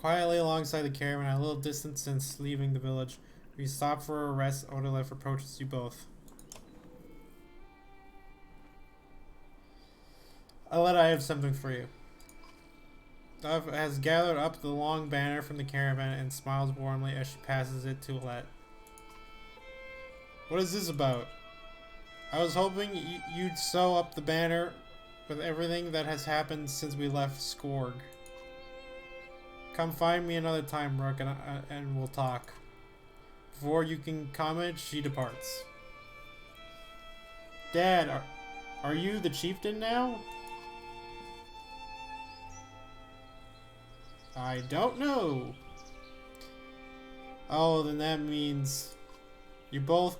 Quietly alongside the caravan, at a little distance since leaving the village. We stop for a rest. Odalef approaches you both. Aletta, I have something for you. Dove has gathered up the long banner from the caravan and smiles warmly as she passes it to Alette. What is this about? I was hoping you'd sew up the banner with everything that has happened since we left Skorg. Come find me another time, Rook, and we'll talk. Before you can comment, she departs. Dad, are you the chieftain now? I don't know. Oh, then that means you both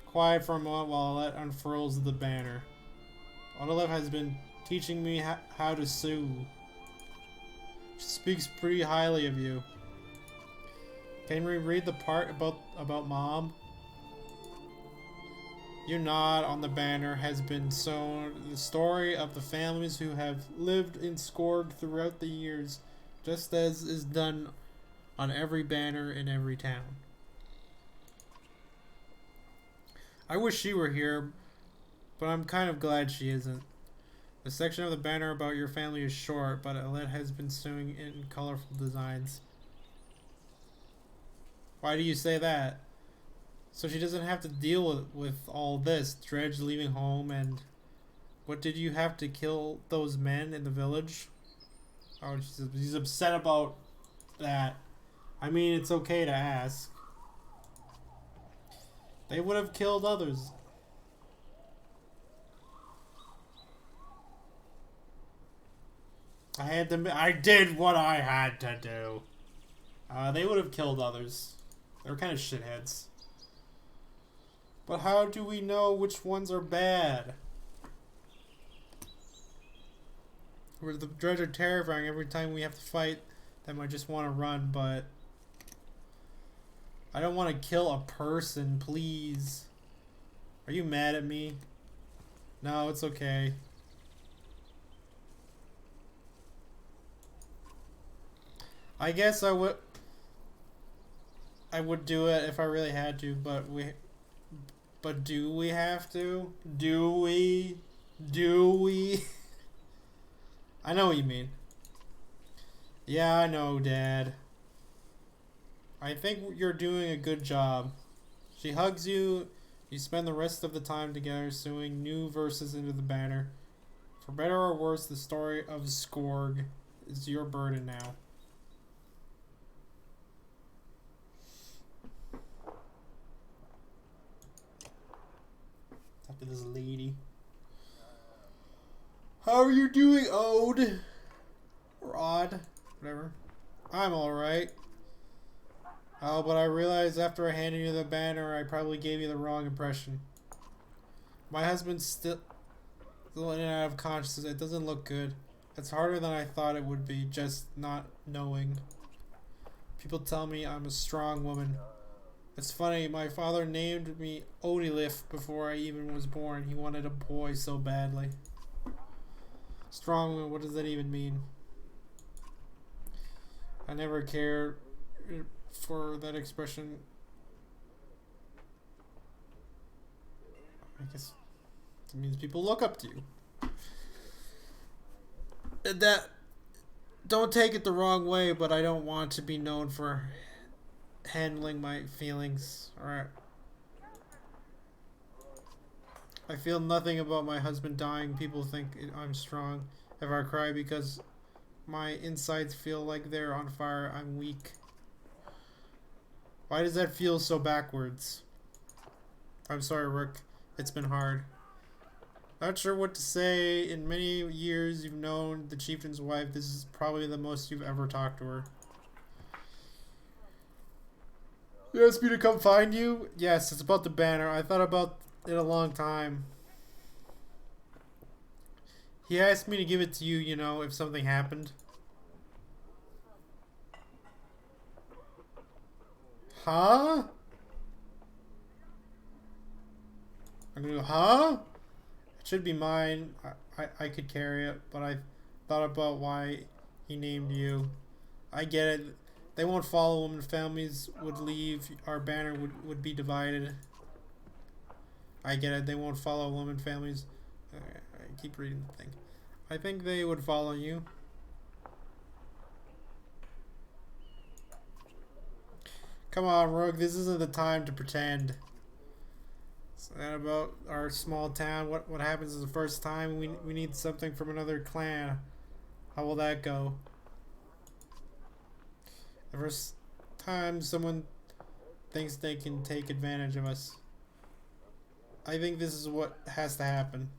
quiet for a moment while Alette unfurls the banner. Odalef has been teaching me how to sew. She speaks pretty highly of you. Can we read the part about Mom? Your nod on the banner has been sewn the story of the families who have lived in Skorg throughout the years, just as is done on every banner in every town. I wish she were here, but I'm kind of glad she isn't. The section of the banner about your family is short, but Alette has been sewing in colorful designs. Why do you say that? So she doesn't have to deal with all this. Dredge leaving home and... What, did you have to kill those men in the village? Oh, she's upset about that. I mean, it's okay to ask. They would have killed others. I did what I had to do. They would have killed others. They were kind of shitheads. But how do we know which ones are bad? Where the Dredge are terrifying. Every time we have to fight them, I just want to run, but I don't want to kill a person, please. Are you mad at me? No, it's okay. I guess I would do it if I really had to, but do we have to? Do we? I know what you mean. Yeah, I know, Dad. I think you're doing a good job. She hugs you. You spend the rest of the time together sewing new verses into the banner. For better or worse, the story of Skorg is your burden now. Talk to this lady. How are you doing, Ode? Or Odd? Whatever. I'm alright. Oh, but I realized after I handed you the banner, I probably gave you the wrong impression. My husband's still in and out of consciousness. It doesn't look good. It's harder than I thought it would be, just not knowing. People tell me I'm a strong woman. It's funny, my father named me Odilif before I even was born. He wanted a boy so badly. Strong woman, what does that even mean? I never cared for that expression. I guess it means people look up to you. That, don't take it the wrong way, but I don't want to be known for handling my feelings. Alright. I feel nothing about my husband dying. People think I'm strong. If I cry because my insides feel like they're on fire, I'm weak. Why does that feel so backwards? I'm sorry, Rook. It's been hard. Not sure what to say. In many years you've known the chieftain's wife. This is probably the most you've ever talked to her. You asked me to come find you? Yes, it's about the banner. I thought about it a long time. He asked me to give it to you, you know, if something happened. Huh? I'm gonna go, huh? It should be mine. I could carry it, but I thought about why he named you. I get it. They won't follow him. Families would leave. Our banner would be divided. I get it. They won't follow women families. I keep reading the thing. I think they would follow you. Come on, Rogue. This isn't the time to pretend. It's not about our small town. What happens is the first time we need something from another clan. How will that go? The first time someone thinks they can take advantage of us. I think this is what has to happen.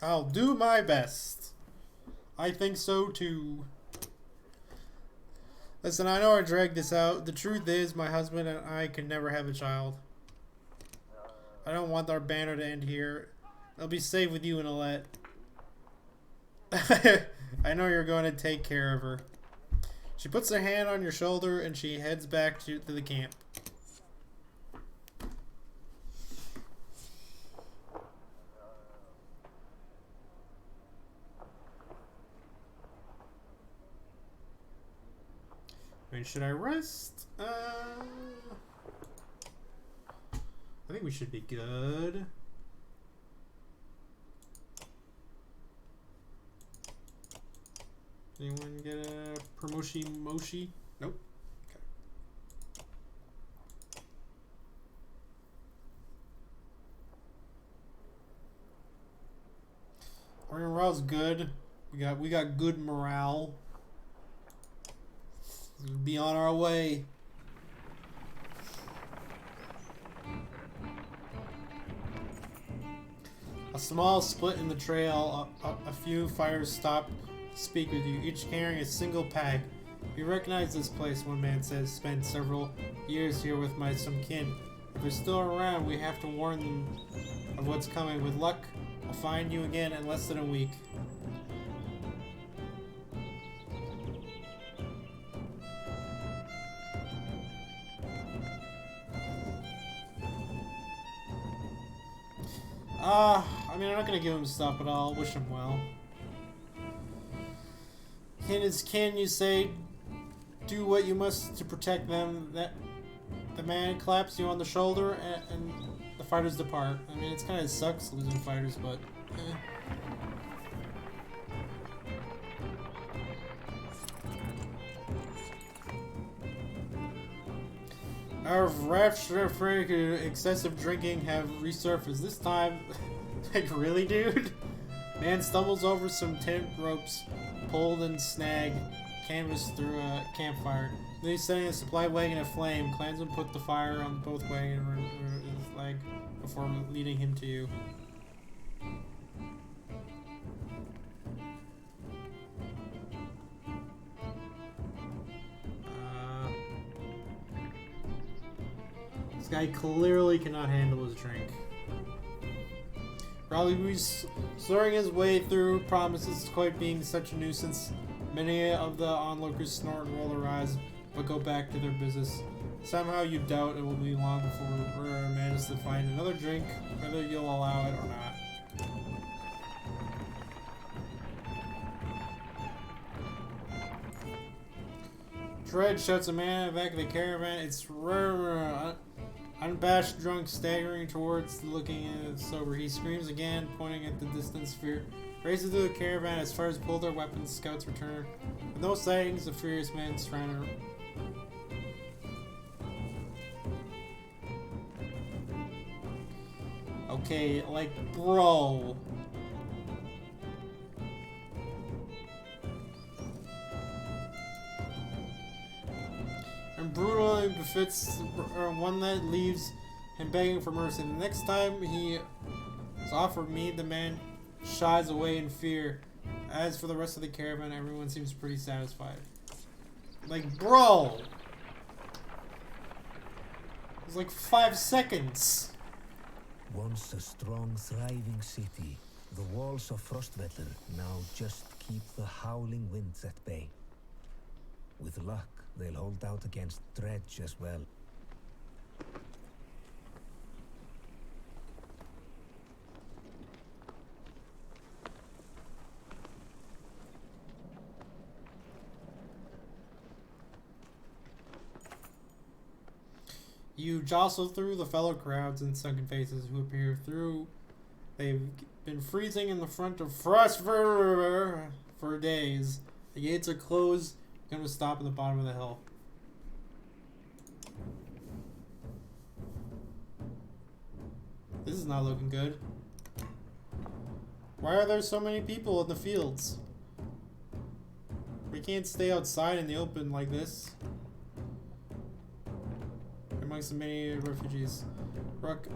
I'll do my best. I think so too. Listen, I know I dragged this out. The truth is, my husband and I could never have a child. I don't want our banner to end here. I'll be safe with you and Alette. I know you're going to take care of her. She puts her hand on your shoulder and she heads back to the camp. Wait, should I rest? I think we should be good. Anyone get a promotion moshi? Nope. Okay. Our morale's good. We got good morale. We'll be on our way. A small split in the trail. A few fighters stop to speak with you, each carrying a single pack. You recognize this place, one man says. Spent several years here with some kin. If they're still around, we have to warn them of what's coming. With luck, I'll find you again in less than a week. I mean, I'm not gonna give him stuff, but I'll wish him well. Kin is kin, you say. Do what you must to protect them. That the man claps you on the shoulder, and the fighters depart. I mean, it kind of sucks losing fighters, but. Our rapture excessive drinking have resurfaced. This time, like really, dude? Man stumbles over some tent ropes, pulled and snag canvas through a campfire. Then he's setting a supply wagon aflame. Clansmen put the fire on both wagon and his leg before leading him to you. This guy clearly cannot handle his drink. Probably slurring his way through promises quite being such a nuisance. Many of the onlookers snort and roll their eyes, but go back to their business. Somehow you doubt it will be long before Rura manages to find another drink, whether you'll allow it or not. Dread shouts a man at the back of the caravan. It's Rura. Unabashed drunk, staggering towards looking sober. He screams again, pointing at the distant sphere. Races through the caravan as far as pull their weapons. Scouts return. With no sightings, the furious men surround her. Okay, like, bro. And brutally befits one that leaves him begging for mercy. The next time he is offered meat, the man shies away in fear. As for the rest of the caravan, everyone seems pretty satisfied. Like, bro! It was like 5 seconds. Once a strong, thriving city, the walls of Frostvellir now just keep the howling winds at bay. With luck, they'll hold out against Dredge as well. You jostle through the fellow crowds and sunken faces who appear through. They've been freezing in the front of Frostver for days. The gates are closed. You're going to stop at the bottom of the hill. This is not looking good. Why are there so many people in the fields? We can't stay outside in the open like this. Amongst the many refugees. Rook,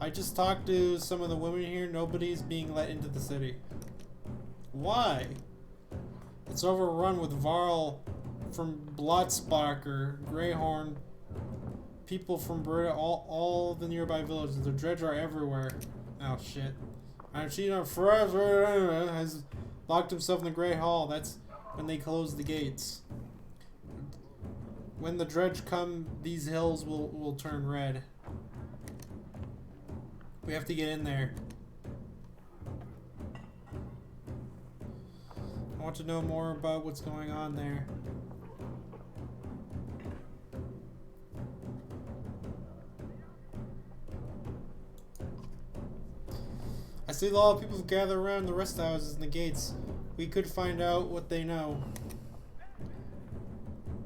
I just talked to some of the women here. Nobody's being let into the city. Why? It's overrun with Varl from Blotsparker, Greyhorn, people from Brita, all the nearby villages. The dredge are everywhere. Oh shit. I'm cheating on forever. Has locked himself in the Grey Hall. That's when they close the gates. When the dredge come, these hills will turn red. We have to get in there. I want to know more about what's going on there. I see a lot of people gather around the rest houses and the gates. We could find out what they know.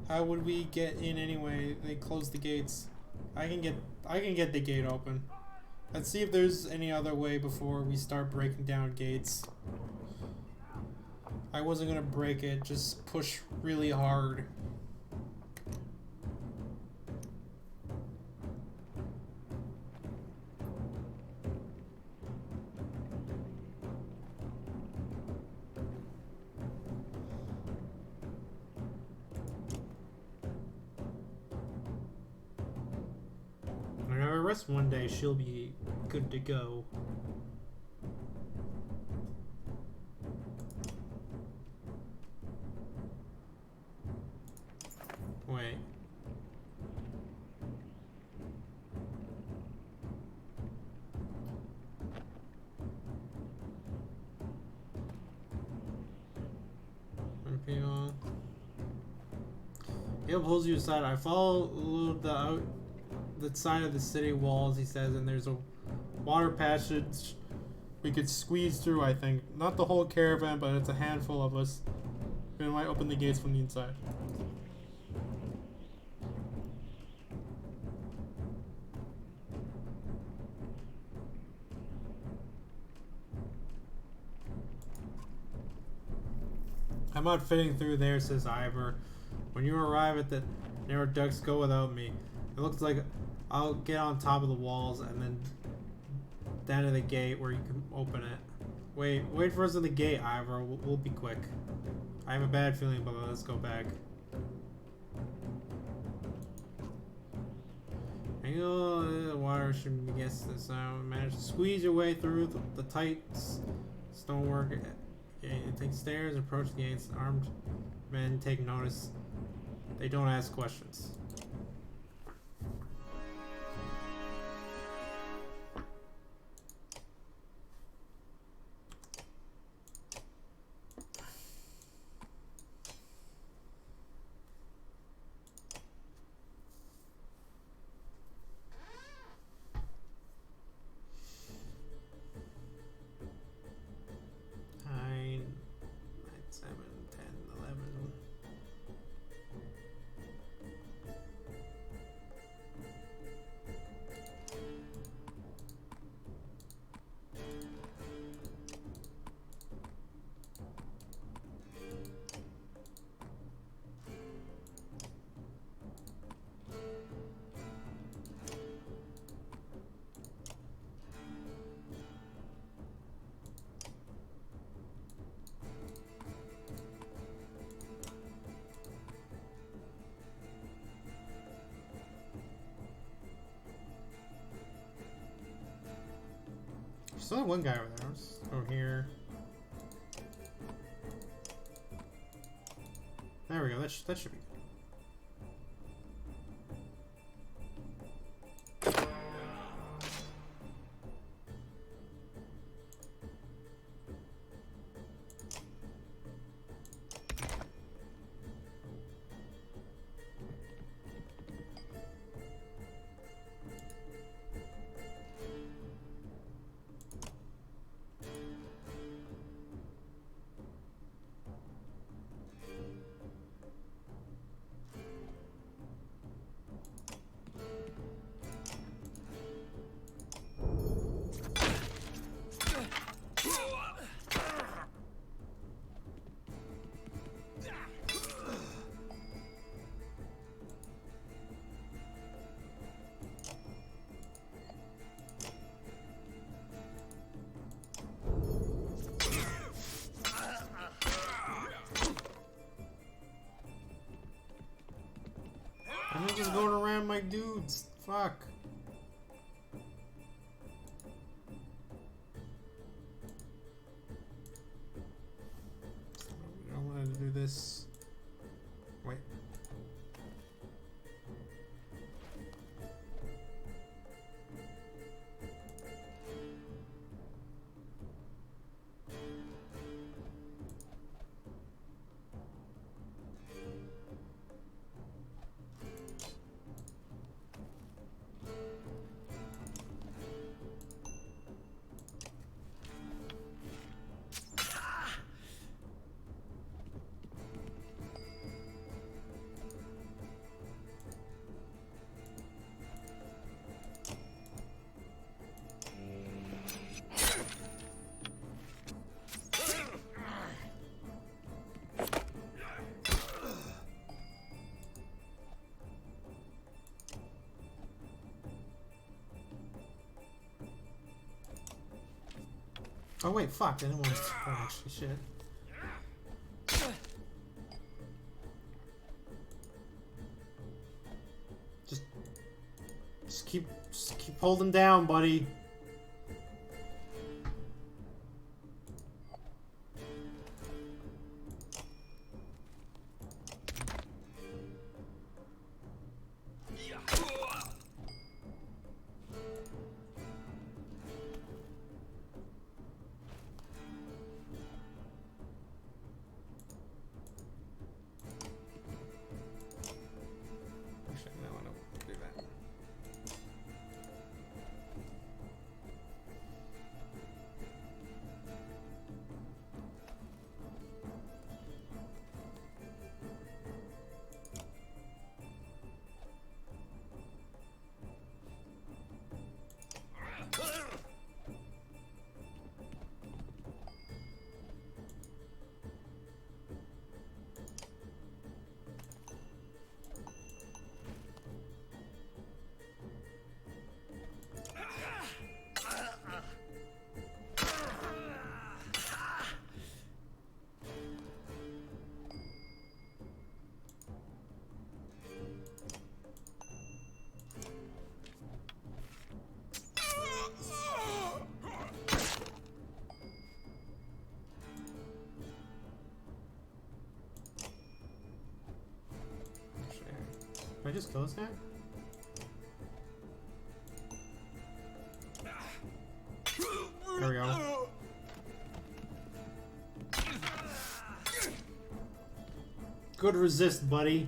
How would we get in anyway? They closed the gates. I can get the gate open. Let's see if there's any other way before we start breaking down gates. I wasn't gonna break it, just push really hard. Rest one day, she'll be good to go. Wait. He pulls you aside. I follow the side of the city walls, he says, and there's a water passage we could squeeze through, I think. Not the whole caravan, but it's a handful of us. We might open the gates from the inside. I'm not fitting through there, says Ivor. When you arrive at the narrow ducts, go without me. It looks like I'll get on top of the walls and then down to the gate where you can open it. Wait for us at the gate, Ivor. We'll be quick. I have a bad feeling, but let's go back. I know the water should be against this. Manage to squeeze your way through the tight stonework. Take stairs, approach the gates. Armed men take notice. They don't ask questions. There's only one guy over there. Let's go here. There we go. That should be good. throwing around my dudes. Fuck. I wanted to do this. Wait. Oh wait, fuck, I didn't want to actually shit. Just keep holding down, buddy. Can I just kill this guy? There we go. Good resist, buddy.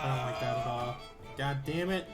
I don't like that at all. God damn it.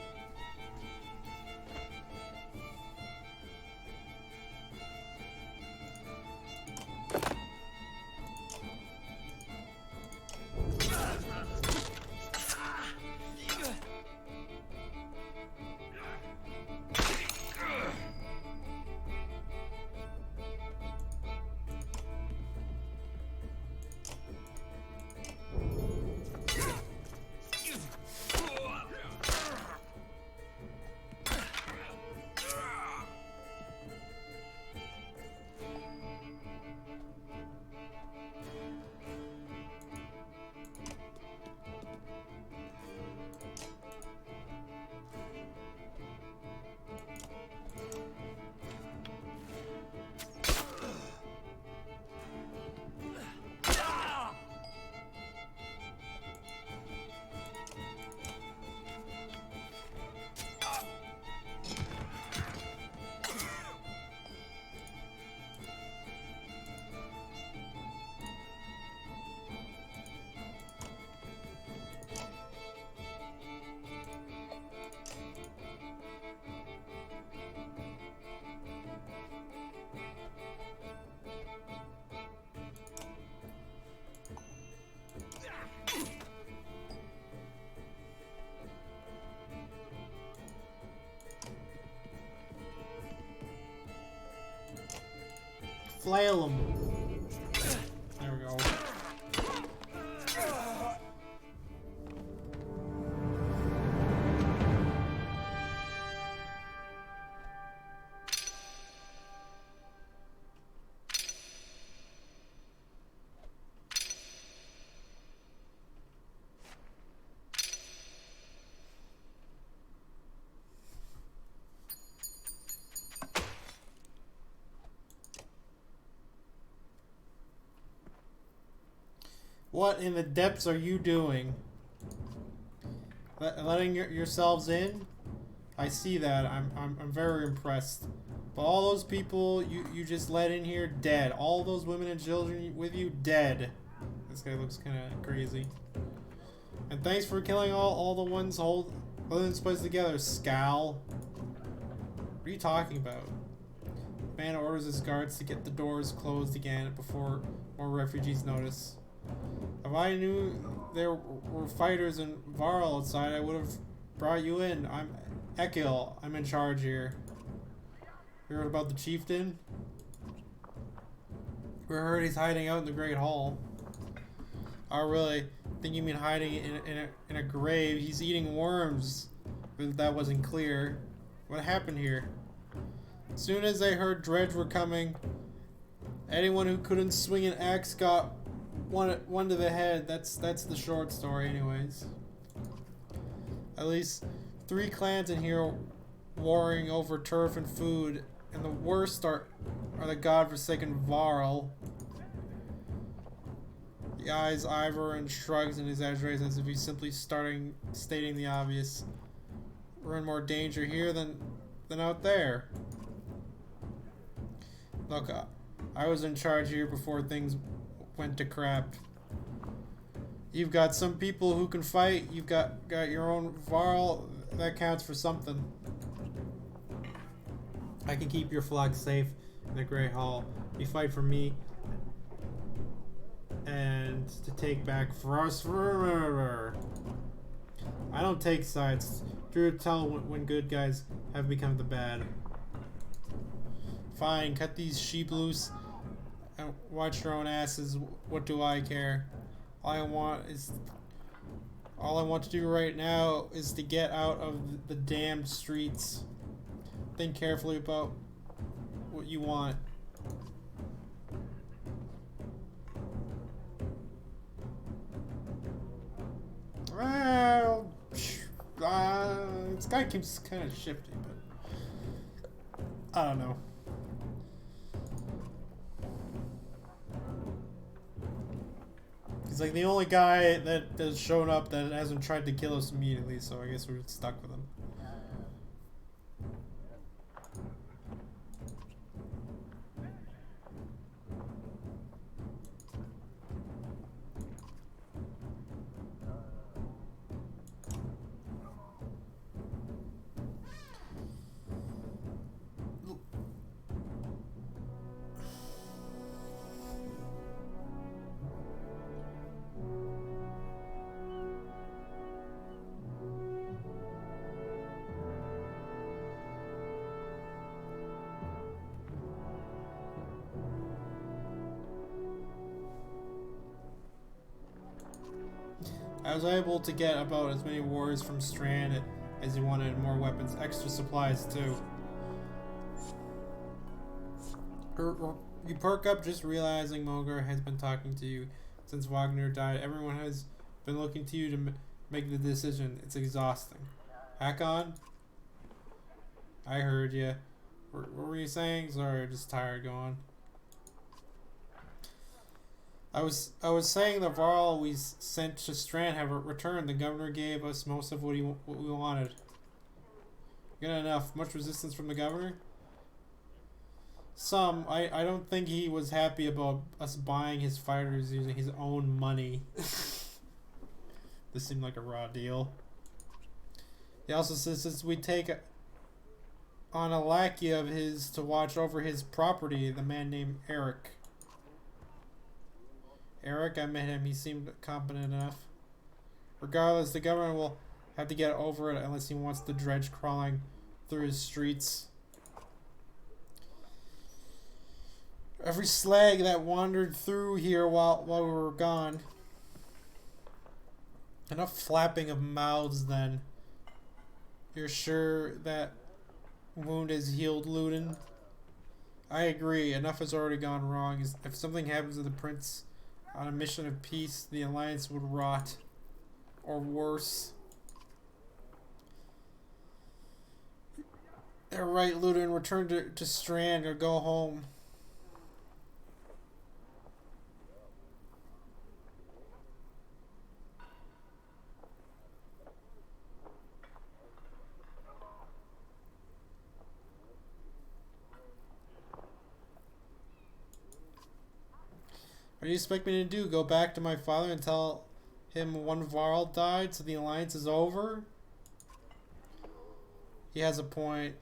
Flail him. There we go. What in the depths are you doing? Letting yourselves in? I see that. I'm very impressed. But all those people you just let in here, dead. All those women and children with you, dead. This guy looks kind of crazy. And thanks for killing all the ones holding this place together, Scal. What are you talking about? The man orders his guards to get the doors closed again before more refugees notice. If I knew there were fighters in Varl outside, I would have brought you in. I'm Ekil. I'm in charge here. You heard about the chieftain? We heard he's hiding out in the Great Hall. Oh, really? Think you mean hiding in a grave? He's eating worms. If that wasn't clear. What happened here? As soon as they heard Dredge were coming, anyone who couldn't swing an axe got one to the head. That's the short story, anyways. At least 3 clans in here warring over turf and food, and the worst are the godforsaken Varl. He eyes Ivor and shrugs and exaggerates as if he's simply stating the obvious. We're in more danger here than out there. Look, I was in charge here before things went to crap. You've got some people who can fight. You've got your own Varl. That counts for something. I can keep your flock safe in the Great Hall. You fight for me and to take back Frost. I don't take sides. Drew tell when good guys have become the bad. Fine, cut these sheep loose and watch your own asses. What do I care? All I want to do right now is to get out of the damned streets. Think carefully about what you want. Well, this guy keeps kind of shifting, but I don't know. He's like the only guy that has shown up that hasn't tried to kill us immediately, so I guess we're stuck with him. I was able to get about as many warriors from Strand as he wanted, more weapons, extra supplies too. You perk up just realizing Mogar has been talking to you since Wagner died. Everyone has been looking to you to make the decision. It's exhausting. Hakon? I heard you. What were you saying? Sorry, I'm just tired going. I was saying the Varl we sent to Strand have returned. The governor gave us most of what we wanted. Good enough. Much resistance from the governor? Some. I don't think he was happy about us buying his fighters using his own money. This seemed like a raw deal. He also says since we take on a lackey of his to watch over his property, the man named Eric. Eric, I met him. He seemed competent enough. Regardless, the governor will have to get over it unless he wants the Dredge crawling through his streets. Every slag that wandered through here while we were gone. Enough flapping of mouths then. You're sure that wound is healed, Ludin? I agree. Enough has already gone wrong. If something happens to the prince on a mission of peace, the alliance would rot. Or worse. They're right, Ludin. Return to Strand or go home. What do you expect me to do? Go back to my father and tell him one Varl died so the alliance is over? He has a point.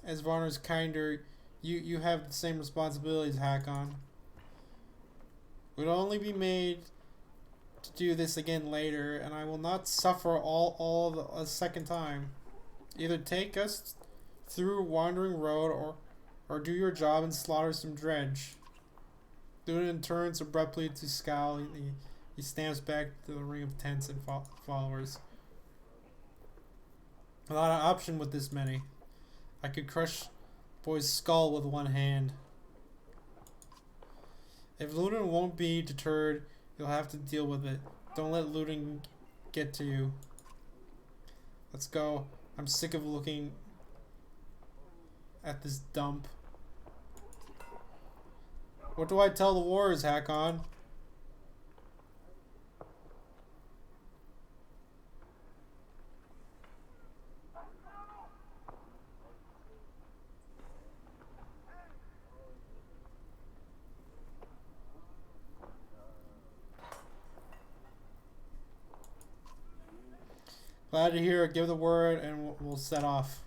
As Varner's kinder, you have the same responsibilities, Hakon. We'd only be made to do this again later, and I will not suffer a second time. Either take us through a wandering road or do your job and slaughter some dredge. Dunan turns abruptly to scowl. He stamps back to the ring of tents and followers. A lot of option with this many. I could crush boy's skull with one hand. If Ludin won't be deterred, you'll have to deal with it. Don't let Ludin get to you. Let's go. I'm sick of looking at this dump. What do I tell the warriors, Hakon? Glad to hear it. Give the word and we'll set off.